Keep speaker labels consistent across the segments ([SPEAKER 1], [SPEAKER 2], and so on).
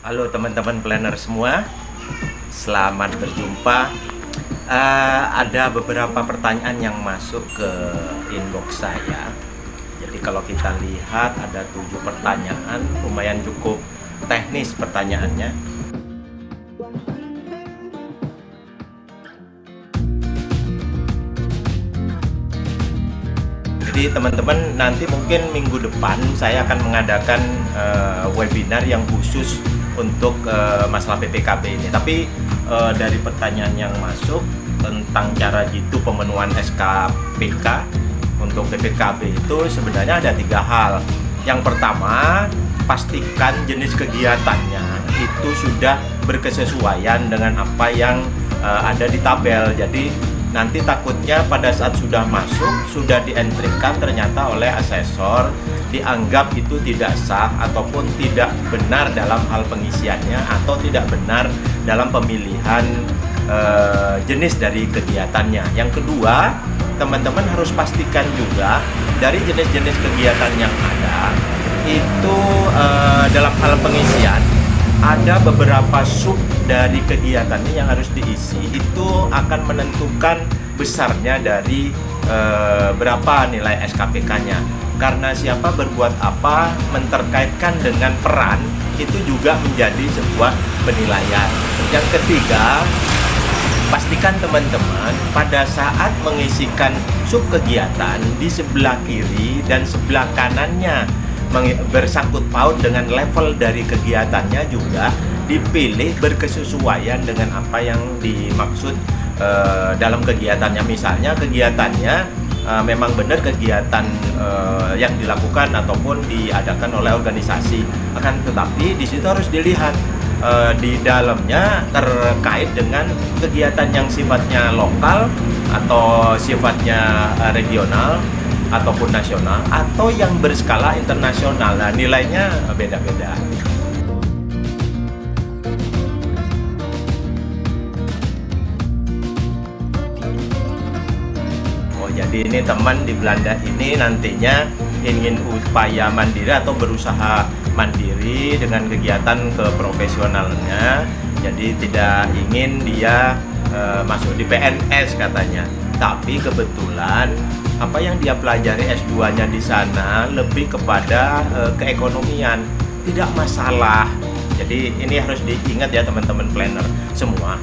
[SPEAKER 1] Halo teman-teman planner semua, selamat berjumpa. Ada beberapa pertanyaan yang masuk ke inbox saya. Jadi kalau kita lihat ada 7 pertanyaan, lumayan cukup teknis pertanyaannya. Jadi teman-teman, nanti mungkin minggu depan saya akan mengadakan webinar yang khusus untuk masalah PPKB ini. Tapi dari pertanyaan yang masuk tentang cara jitu pemenuhan SKPK untuk PPKB itu sebenarnya ada 3 hal. Yang pertama, pastikan jenis kegiatannya itu sudah berkesesuaian dengan apa yang ada di tabel. Jadi nanti takutnya pada saat sudah masuk, sudah dientrikan ternyata oleh asesor dianggap itu tidak sah ataupun tidak benar dalam hal pengisiannya atau tidak benar dalam pemilihan jenis dari kegiatannya. Yang kedua, teman-teman harus pastikan juga dari jenis-jenis kegiatan yang ada itu dalam hal pengisian ada beberapa sub dari kegiatannya yang harus diisi, itu akan menentukan besarnya dari berapa nilai SKPK-nya. Karena siapa berbuat apa menterkaitkan dengan peran itu juga menjadi sebuah penilaian. Yang ketiga, pastikan teman-teman pada saat mengisikan sub kegiatan di sebelah kiri dan sebelah kanannya bersangkut paut dengan level dari kegiatannya juga dipilih berkesesuaian dengan apa yang dimaksud dalam kegiatannya. Misalnya kegiatannya memang benar kegiatan yang dilakukan ataupun diadakan oleh organisasi, akan tetapi di situ harus dilihat di dalamnya terkait dengan kegiatan yang sifatnya lokal atau sifatnya regional ataupun nasional atau yang berskala internasional. Nah, nilainya beda-beda. Jadi ini teman di Belanda ini nantinya ingin upaya mandiri atau berusaha mandiri dengan kegiatan keprofesionalnya. Jadi tidak ingin dia masuk di PNS katanya. Tapi kebetulan apa yang dia pelajari S2-nya di sana lebih kepada keekonomian, tidak masalah. Jadi ini harus diingat ya teman-teman planner semua.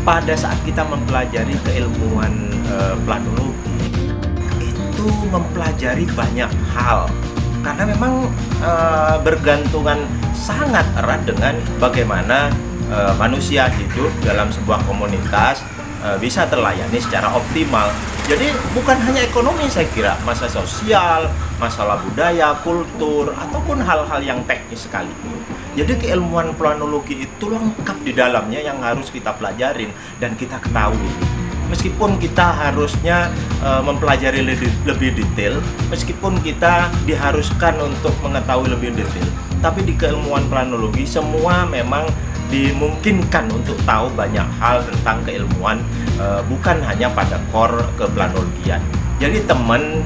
[SPEAKER 1] Pada saat kita mempelajari keilmuan planologi itu mempelajari banyak hal karena memang bergantungan sangat erat dengan bagaimana manusia hidup dalam sebuah komunitas bisa terlayani secara optimal. Jadi bukan hanya ekonomi, saya kira masalah sosial, masalah budaya, kultur, ataupun hal-hal yang teknis sekalipun. Jadi keilmuan planologi itu lengkap di dalamnya yang harus kita pelajarin dan kita ketahui. Meskipun kita harusnya mempelajari lebih detail, meskipun kita diharuskan untuk mengetahui lebih detail, tapi di keilmuan planologi semua memang dimungkinkan untuk tahu banyak hal tentang keilmuan, bukan hanya pada core keplanologian. Jadi teman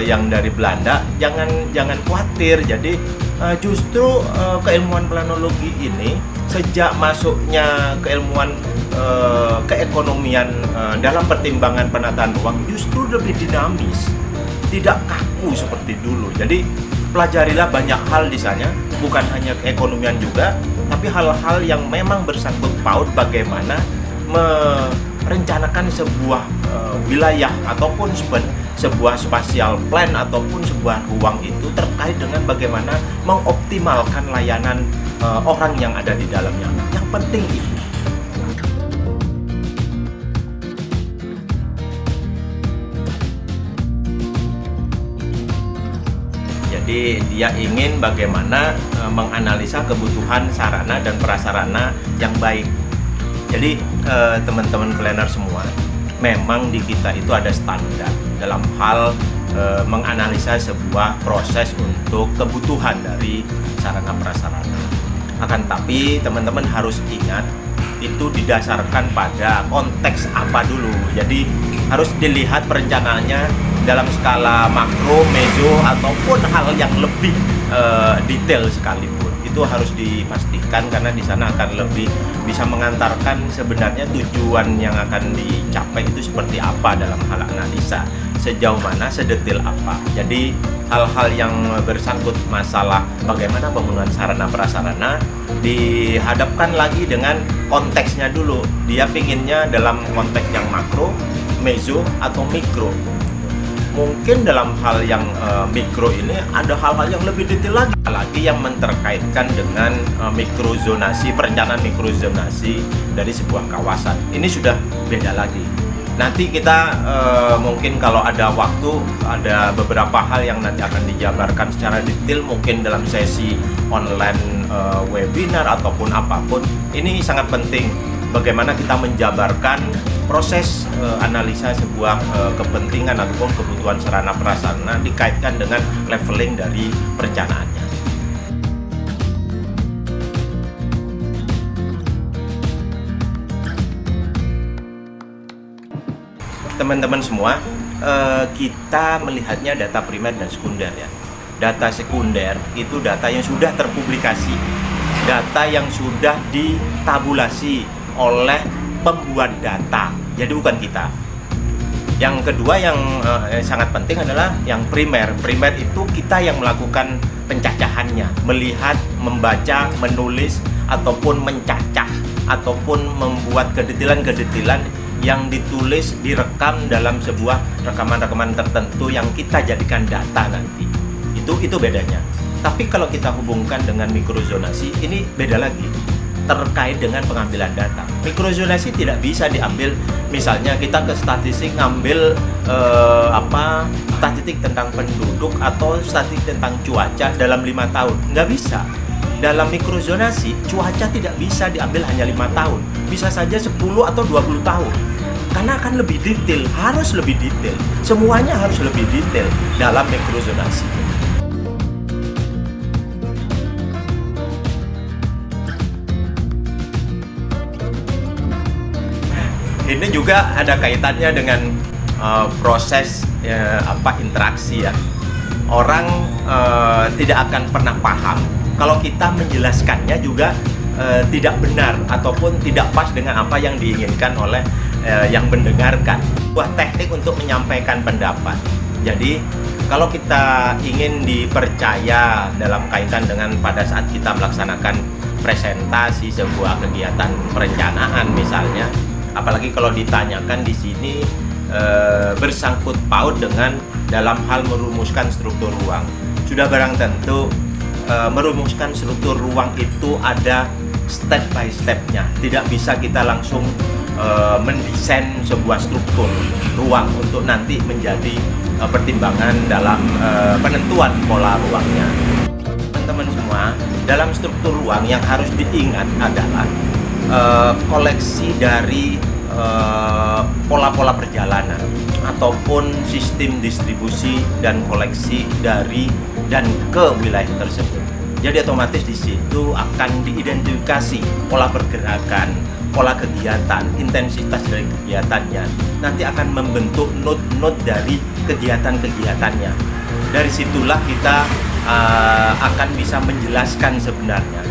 [SPEAKER 1] yang dari Belanda jangan khawatir. Jadi justru keilmuan planologi ini sejak masuknya keilmuan keekonomian dalam pertimbangan penataan ruang justru lebih dinamis, tidak kaku seperti dulu. Jadi pelajarilah banyak hal di sana, bukan hanya keekonomian juga, tapi hal-hal yang memang bersangkut paut bagaimana merencanakan sebuah wilayah ataupun sebuah spatial plan ataupun sebuah ruang itu terkait dengan bagaimana mengoptimalkan layanan orang yang ada di dalamnya. Yang penting itu. Jadi dia ingin bagaimana menganalisa kebutuhan sarana dan prasarana yang baik. Jadi teman-teman planner semua, memang di kita itu ada standar dalam hal menganalisa sebuah proses untuk kebutuhan dari sarana prasarana. Akan tapi teman-teman harus ingat itu didasarkan pada konteks apa dulu. Jadi harus dilihat perencanaannya dalam skala makro, meso, ataupun hal yang lebih detail sekalipun. itu harus dipastikan karena di sana akan lebih bisa mengantarkan sebenarnya tujuan yang akan dicapai itu seperti apa dalam hal analisa, sejauh mana, sedetil apa. Jadi hal-hal yang bersangkut masalah bagaimana pembangunan sarana prasarana dihadapkan lagi dengan konteksnya dulu. Dia pinginnya dalam konteks yang makro, meso, atau mikro. Mungkin dalam hal yang mikro ini ada hal-hal yang lebih detail lagi yang menterkaitkan dengan mikrozonasi, perencanaan mikrozonasi dari sebuah kawasan. Ini sudah beda lagi. Nanti kita mungkin kalau ada waktu, ada beberapa hal yang nanti akan dijabarkan secara detail mungkin dalam sesi online webinar ataupun apapun. Ini sangat penting bagaimana kita menjabarkan proses analisa sebuah kepentingan ataupun kebutuhan sarana prasarana dikaitkan dengan leveling dari perencanaannya. Teman-teman semua, kita melihatnya data primer dan sekunder ya. Data sekunder itu data yang sudah terpublikasi, data yang sudah ditabulasi oleh pembuat data, jadi bukan kita. Yang kedua yang sangat penting adalah yang primer. Primer itu kita yang melakukan pencacahannya, melihat, membaca, menulis, ataupun mencacah, ataupun membuat kedetailan-kedetailan yang ditulis, direkam dalam sebuah rekaman-rekaman tertentu yang kita jadikan data nanti. Itu bedanya. Tapi kalau kita hubungkan dengan mikrozonasi, ini beda lagi. Terkait dengan pengambilan data. Mikrozonasi tidak bisa diambil, misalnya kita ke statistik ngambil statistik tentang penduduk atau statistik tentang cuaca dalam 5 tahun. Nggak bisa. Dalam mikrozonasi, cuaca tidak bisa diambil hanya 5 tahun. Bisa saja 10 atau 20 tahun. Karena akan lebih detail, harus lebih detail. Semuanya harus lebih detail dalam mikrozonasi. Ini juga ada kaitannya dengan proses interaksi ya. Orang tidak akan pernah paham kalau kita menjelaskannya juga tidak benar ataupun tidak pas dengan apa yang diinginkan oleh yang mendengarkan. Sebuah teknik untuk menyampaikan pendapat. Jadi kalau kita ingin dipercaya dalam kaitan dengan pada saat kita melaksanakan presentasi sebuah kegiatan perencanaan misalnya, apalagi kalau ditanyakan di sini bersangkut paut dengan dalam hal merumuskan struktur ruang. Sudah barang tentu merumuskan struktur ruang itu ada step by stepnya. Tidak bisa kita langsung mendesain sebuah struktur ruang untuk nanti menjadi pertimbangan dalam penentuan pola ruangnya. Teman-teman semua, dalam struktur ruang yang harus diingat adalah koleksi dari pola-pola perjalanan ataupun sistem distribusi dan koleksi dari dan ke wilayah tersebut. Jadi otomatis di situ akan diidentifikasi pola pergerakan, pola kegiatan, intensitas dari kegiatannya. Nanti akan membentuk node-node dari kegiatan-kegiatannya. Dari situlah kita akan bisa menjelaskan sebenarnya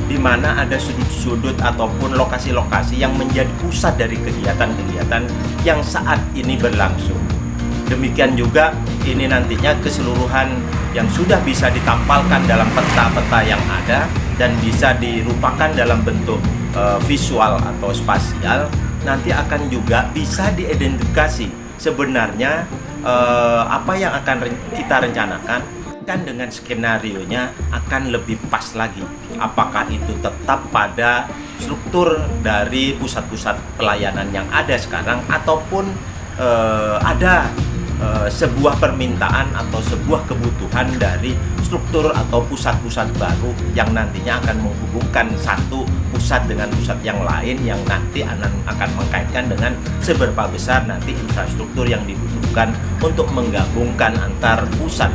[SPEAKER 1] di mana ada sudut-sudut ataupun lokasi-lokasi yang menjadi pusat dari kegiatan-kegiatan yang saat ini berlangsung. Demikian juga ini nantinya keseluruhan yang sudah bisa ditampalkan dalam peta-peta yang ada dan bisa dirupakan dalam bentuk visual atau spasial, nanti akan juga bisa diidentifikasi sebenarnya apa yang akan kita rencanakan kan dengan skenarionya akan lebih pas lagi. Apakah itu tetap pada struktur dari pusat-pusat pelayanan yang ada sekarang ataupun ada sebuah permintaan atau sebuah kebutuhan dari struktur atau pusat-pusat baru yang nantinya akan menghubungkan satu pusat dengan pusat yang lain yang nanti akan mengkaitkan dengan seberapa besar nanti infrastruktur yang dibutuhkan untuk menggabungkan antar pusat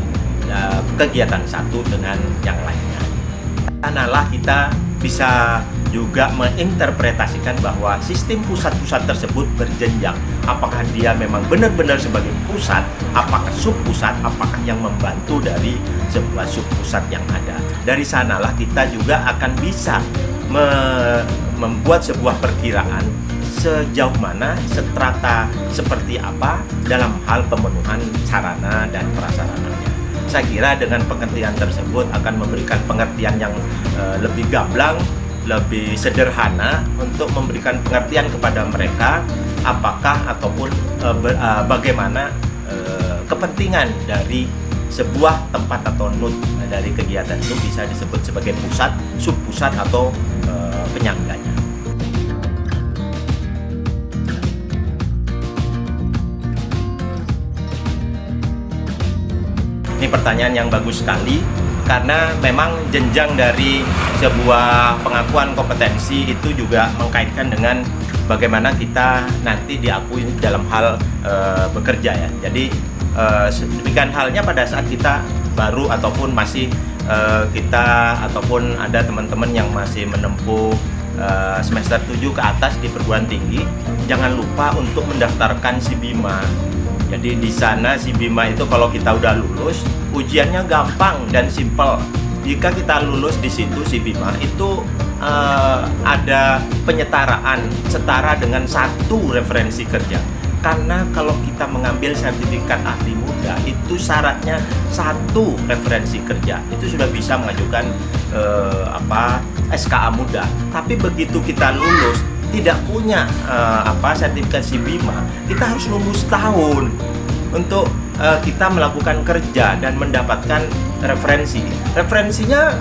[SPEAKER 1] kegiatan satu dengan yang lainnya. Sanalah kita bisa juga menginterpretasikan bahwa sistem pusat-pusat tersebut berjenjang. Apakah dia memang benar-benar sebagai pusat, apakah subpusat, apakah yang membantu dari sebuah subpusat yang ada. Dari sanalah kita juga akan bisa membuat sebuah perkiraan sejauh mana strata seperti apa dalam hal pemenuhan sarana dan prasarananya. Saya kira dengan pengertian tersebut akan memberikan pengertian yang lebih gamblang, lebih sederhana untuk memberikan pengertian kepada mereka apakah ataupun bagaimana kepentingan dari sebuah tempat atau node dari kegiatan itu bisa disebut sebagai pusat, subpusat atau penyangganya. Ini pertanyaan yang bagus sekali, karena memang jenjang dari sebuah pengakuan kompetensi itu juga mengkaitkan dengan bagaimana kita nanti diakui dalam hal bekerja ya. Jadi demikian halnya pada saat kita baru ataupun masih kita ataupun ada teman-teman yang masih menempuh semester 7 ke atas di perguruan tinggi, jangan lupa untuk mendaftarkan SIBIMA. Jadi di sana SIBIMA itu kalau kita udah lulus, ujiannya gampang dan simpel. Jika kita lulus di situ SIBIMA itu ada penyetaraan setara dengan 1 referensi kerja. Karena kalau kita mengambil sertifikat ahli muda itu syaratnya 1 referensi kerja. Itu sudah bisa mengajukan SKA muda. Tapi begitu kita lulus tidak punya sertifikat SIBIMA, kita harus nunggu setahun untuk kita melakukan kerja dan mendapatkan referensi. Referensinya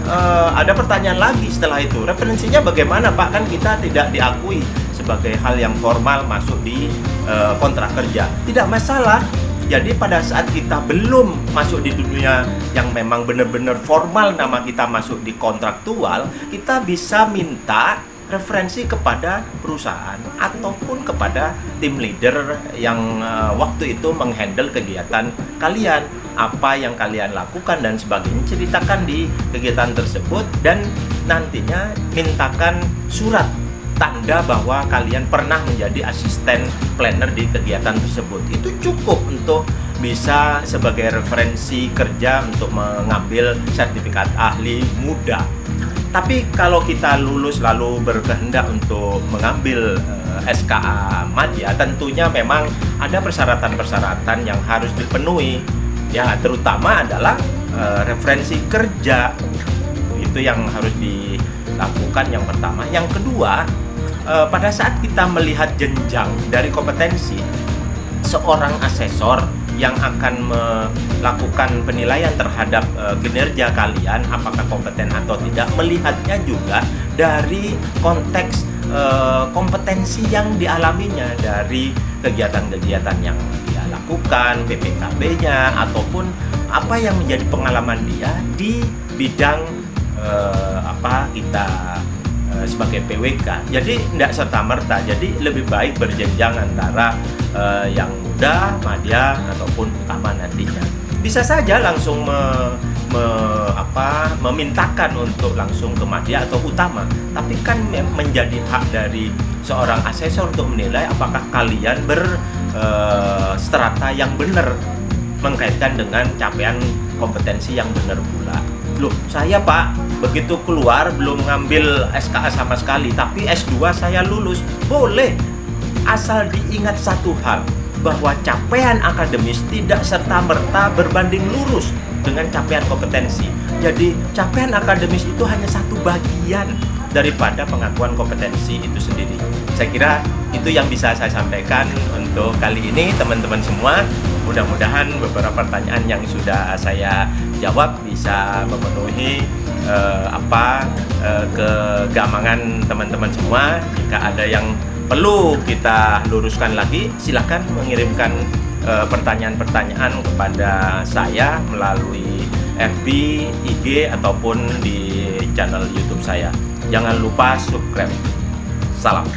[SPEAKER 1] ada pertanyaan lagi setelah itu. Referensinya bagaimana Pak? Kan kita tidak diakui sebagai hal yang formal masuk di kontrak kerja. Tidak masalah. Jadi pada saat kita belum masuk di dunia yang memang benar-benar formal, nama kita masuk di kontraktual, kita bisa minta referensi kepada perusahaan ataupun kepada tim leader yang waktu itu menghandle kegiatan kalian, apa yang kalian lakukan dan sebagainya, ceritakan di kegiatan tersebut dan nantinya mintakan surat tanda bahwa kalian pernah menjadi asisten planner di kegiatan tersebut. Itu cukup untuk bisa sebagai referensi kerja untuk mengambil sertifikat ahli muda. Tapi kalau kita lulus lalu berkehendak untuk mengambil SKA Madya, tentunya memang ada persyaratan-persyaratan yang harus dipenuhi. Ya, terutama adalah referensi kerja. Itu yang harus dilakukan yang pertama. Yang kedua, pada saat kita melihat jenjang dari kompetensi seorang asesor yang akan melakukan penilaian terhadap kinerja kalian, apakah kompeten atau tidak, melihatnya juga dari konteks kompetensi yang dialaminya dari kegiatan-kegiatan yang dia lakukan, PPKB-nya, ataupun apa yang menjadi pengalaman dia di bidang kita sebagai PWK. Jadi tidak serta-merta, jadi lebih baik berjenjang antara yang muda, madya ataupun utama nantinya. Bisa saja langsung memintakan untuk langsung ke madya atau utama, tapi kan menjadi hak dari seorang asesor untuk menilai apakah kalian berstrata yang benar mengkaitkan dengan capaian kompetensi yang benar pula. Loh, saya Pak, begitu keluar belum ngambil SKA sama sekali, tapi S2 saya lulus. Boleh, asal diingat satu hal, bahwa capaian akademis tidak serta-merta berbanding lurus dengan capaian kompetensi. Jadi, capaian akademis itu hanya satu bagian daripada pengakuan kompetensi itu sendiri. Saya kira itu yang bisa saya sampaikan untuk kali ini, teman-teman semua. Mudah-mudahan beberapa pertanyaan yang sudah saya jawab bisa memenuhi kegamangan teman-teman semua. Jika ada yang perlu kita luruskan lagi, silakan mengirimkan pertanyaan-pertanyaan kepada saya melalui FB, IG ataupun di channel YouTube saya. Jangan lupa subscribe. Salam.